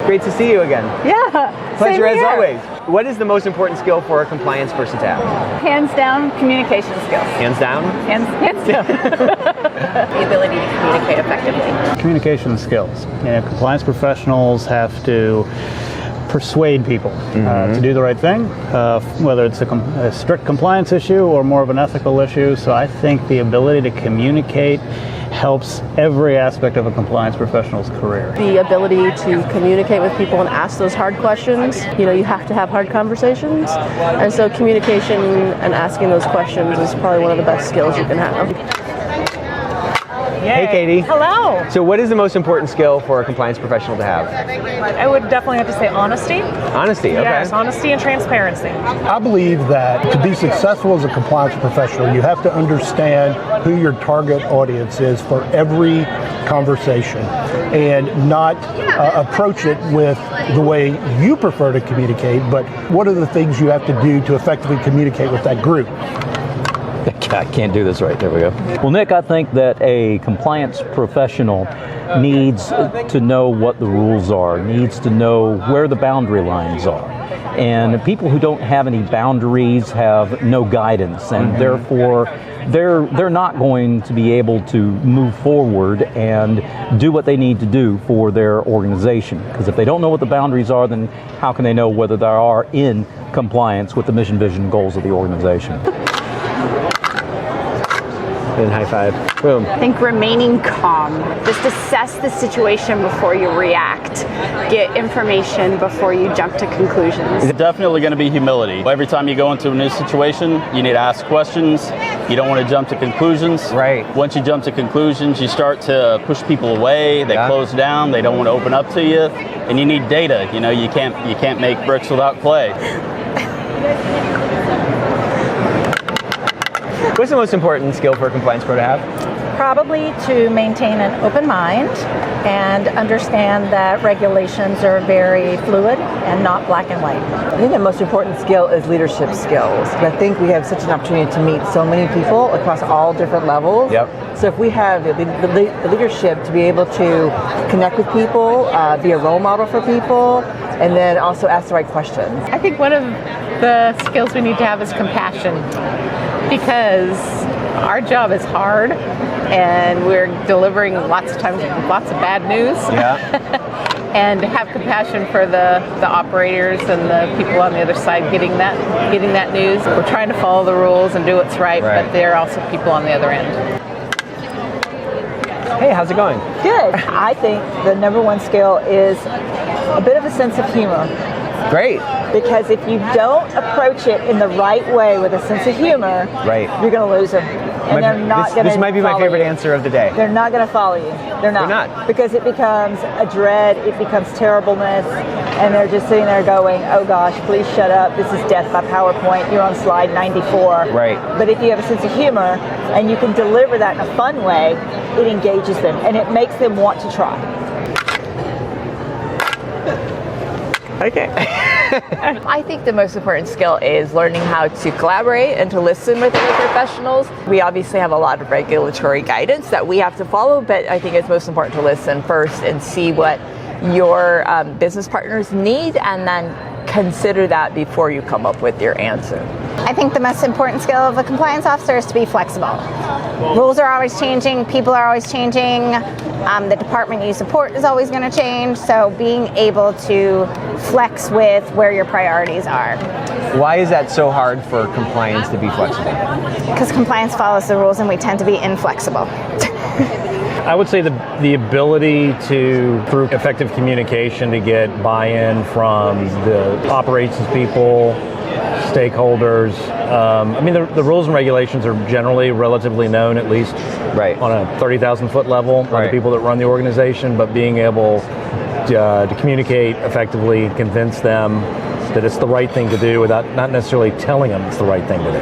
great to see you again. Yeah, Pleasure same as here. always. What is the most important skill for a compliance person to have? Hands down, communication skills. Hands down? Hands down. The ability to communicate effectively. Communication skills. Compliance professionals have to persuade people to do the right thing, whether it's a strict compliance issue or more of an ethical issue. So I think the ability to communicate helps every aspect of a compliance professional's career. The ability to communicate with people and ask those hard questions. You have to have hard conversations. And so communication and asking those questions is probably one of the best skills you can have. Hey, Katie. Hello. So what is the most important skill for a compliance professional to have? I would definitely have to say honesty. Honesty, okay. Yes, honesty and transparency. I believe that to be successful as a compliance professional, you have to understand who your target audience is for every conversation and not approach it with the way you prefer to communicate, but what are the things you have to do to effectively communicate with that group. I can't do this right. There we go. Well, Nick, I think that a compliance professional needs to know what the rules are, needs to know where the boundary lines are. And people who don't have any boundaries have no guidance, and therefore they're not going to be able to move forward and do what they need to do for their organization. Because if they don't know what the boundaries are, then how can they know whether they are in compliance with the mission, vision, and goals of the organization? And high five. Boom. I think remaining calm. Just assess the situation before you react. Get information before you jump to conclusions. It's definitely going to be humility. Every time you go into a new situation, you need to ask questions. You don't want to jump to conclusions. Right. Once you jump to conclusions, you start to push people away. They close down. They don't want to open up to you. And you need data. You can't make bricks without clay. What's the most important skill for a compliance pro to have? Probably to maintain an open mind and understand that regulations are very fluid and not black and white. I think the most important skill is leadership skills. I think we have such an opportunity to meet so many people across all different levels. Yep. So if we have the leadership to be able to connect with people, be a role model for people, and then also ask the right questions. I think one of the skills we need to have is compassion, because our job is hard and we're delivering lots of times lots of bad news. Yeah. And to have compassion for the operators and the people on the other side getting that news. We're trying to follow the rules and do what's right, but there are also people on the other end. Hey, how's it going? Good. I think the number one skill is a bit of a sense of humor. Great. Because if you don't approach it in the right way with a sense of humor, you're going to lose them. And they're not going to. This might be my favorite answer of the day. They're not going to follow you. They're not. They're not. Because it becomes a dread, it becomes terribleness, and they're just sitting there going, oh gosh, please shut up. This is death by PowerPoint. You're on slide 94. Right. But if you have a sense of humor and you can deliver that in a fun way, it engages them and it makes them want to try. Okay. I think the most important skill is learning how to collaborate and to listen with other professionals. We obviously have a lot of regulatory guidance that we have to follow, but I think it's most important to listen first and see what your business partners need, and then consider that before you come up with your answer. I think the most important skill of a compliance officer is to be flexible. Rules are always changing, people are always changing, the department you support is always going to change, so being able to flex with where your priorities are. Why is that so hard for compliance to be flexible? Because compliance follows the rules and we tend to be inflexible. I would say the ability to, through effective communication, to get buy-in from the operations people, stakeholders. I mean, the rules and regulations are generally relatively known, at least on a 30,000 foot level, by the people that run the organization, but being able to communicate effectively, convince them that it's the right thing to do without not necessarily telling them it's the right thing to do.